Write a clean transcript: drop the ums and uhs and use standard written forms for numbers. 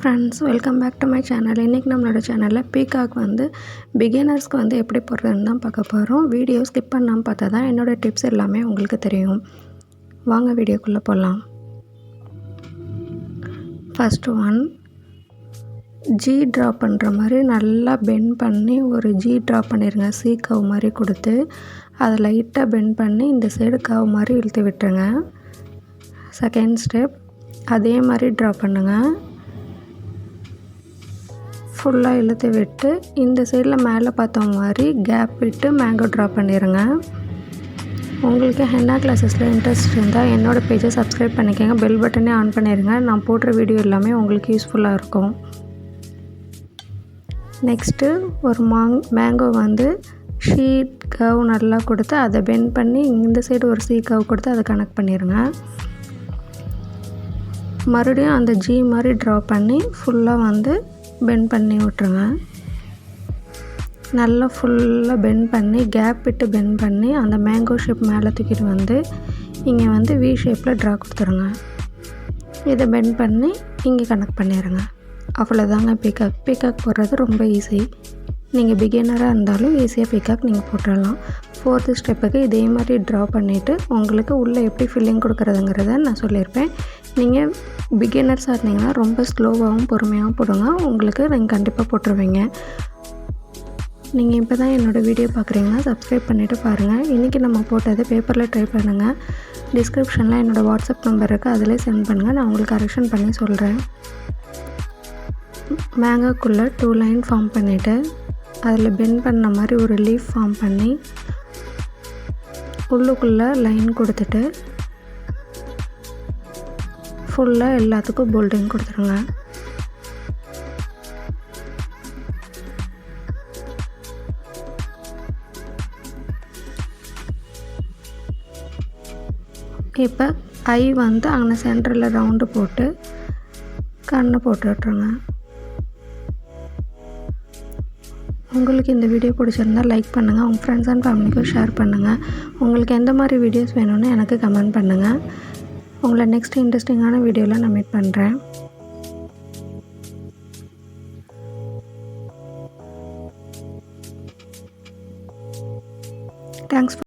Friends, welcome back to my channel. இன்றைக்கி நம்மளோட சேனலில் பீகாக் வந்து பிகினர்ஸ்க்கு வந்து எப்படி போடுறதுன்னு தான் பார்க்க போகிறோம். வீடியோ ஸ்கிப் பண்ணாமல் பார்த்தா தான் என்னோடய டிப்ஸ் எல்லாமே உங்களுக்கு தெரியும். வாங்க வீடியோக்குள்ளே போகலாம். ஃபஸ்ட்டு ஒன், ஜி ட்ரா பண்ணுற மாதிரி நல்லா பெண்ட் பண்ணி ஒரு ஜி ட்ரா பண்ணிடுங்க. சி கவ் மாதிரி கொடுத்து அதை லைட்டாக பெண்ட் பண்ணி இந்த சைடு கவ் மாதிரி இழுத்து விட்டுருங்க. செகண்ட் ஸ்டெப், அதே மாதிரி ட்ரா பண்ணுங்கள். ஃபுல்லாக இழுத்து விட்டு இந்த சைடில் மேலே பார்த்த மாதிரி கேப் விட்டு மேங்கோ ட்ரா பண்ணிடுங்க. உங்களுக்கு ஹென்னா கிளாஸஸில் இன்ட்ரெஸ்ட் இருந்தால் என்னோடய பேஜை சப்ஸ்கிரைப் பண்ணிக்கோங்க. பெல் பட்டனே ஆன் பண்ணிடுங்க. நான் போடுற வீடியோ எல்லாமே உங்களுக்கு யூஸ்ஃபுல்லாக இருக்கும். நெக்ஸ்ட்டு ஒரு மேங்கோ வந்து ஷீட் கவ் நல்லா கொடுத்து அதை பெண்ட் பண்ணி இந்த சைடு ஒரு சி கவ் கொடுத்து அதை கனெக்ட் பண்ணிடுங்க. மறுபடியும் அந்த ஜி மாதிரி ட்ரா பண்ணி ஃபுல்லாக வந்து பெண்ட் பண்ணி விட்ருங்க. நல்லா ஃபுல்லாக பெண்ட் பண்ணி கேப் விட்டு பெண்ட் பண்ணி அந்த மேங்கோ ஷேப் மேலே தூக்கிட்டு வந்து இங்கே வந்து வி ஷேப்பில் ட்ரா கொடுத்துருங்க. இதை பெண்ட் பண்ணி இங்கே கனெக்ட் பண்ணிடுங்க. அவ்வளோதாங்க பீகாக். பீகாக் போடுறது ரொம்ப ஈஸி. நீங்கள் பிகினராக இருந்தாலும் ஈஸியாக பீகாக் நீங்கள் போட்டுடலாம். ஃபோர்த்து ஸ்டெப்புக்கு இதே மாதிரி ட்ரா பண்ணிவிட்டு உங்களுக்கு உள்ளே எப்படி ஃபில்லிங் கொடுக்குறதுங்கிறத நான் சொல்லியிருப்பேன். நீங்கள் பிகினர்ஸாக இருந்தீங்கன்னா ரொம்ப ஸ்லோவாகவும் பொறுமையாகவும் போடுங்க. உங்களுக்கு நீங்கள் கண்டிப்பாக போட்டுருவீங்க. நீங்கள் இப்போ தான் என்னோடய வீடியோ பார்க்குறீங்கன்னா சப்ஸ்கிரைப் பண்ணிவிட்டு பாருங்கள். இன்றைக்கி நம்ம போட்டது பேப்பரில் ட்ரை பண்ணுங்கள். டிஸ்கிரிப்ஷனில் என்னோடய வாட்ஸ்அப் நம்பர் இருக்குது, அதிலே சென்ட் பண்ணுங்கள். நான் உங்களுக்கு கரெக்ஷன் பண்ணி சொல்கிறேன். மேங்கோக்குள்ளே 2 லைன் ஃபார்ம் பண்ணிவிட்டு அதில் பெண்ட் பண்ண மாதிரி ஒரு லீஃப் ஃபார்ம் பண்ணி உள்ளுக்குள்ளே லைன் கொடுத்துட்டு ஃபுல்லாக எல்லாத்துக்கும் போல்டிங் கொடுத்துருங்க. இப்போ ஐ வந்து அங்கே சென்டரில் ரவுண்டு போட்டு கண்ணை போட்டு விட்ருங்க. உங்களுக்கு இந்த வீடியோ பிடிச்சிருந்தால் லைக் பண்ணுங்கள். உங்கள் ஃப்ரெண்ட்ஸ் அண்ட் ஃபேமிலிக்கும் ஷேர் பண்ணுங்கள். உங்களுக்கு எந்த மாதிரி வீடியோஸ் வேணும்னு எனக்கு கமெண்ட் பண்ணுங்கள். உங்களை நெக்ஸ்ட் இன்ட்ரெஸ்டிங்கான வீடியோவில் நான் மீட் பண்ணுறேன். தேங்க்ஸ்.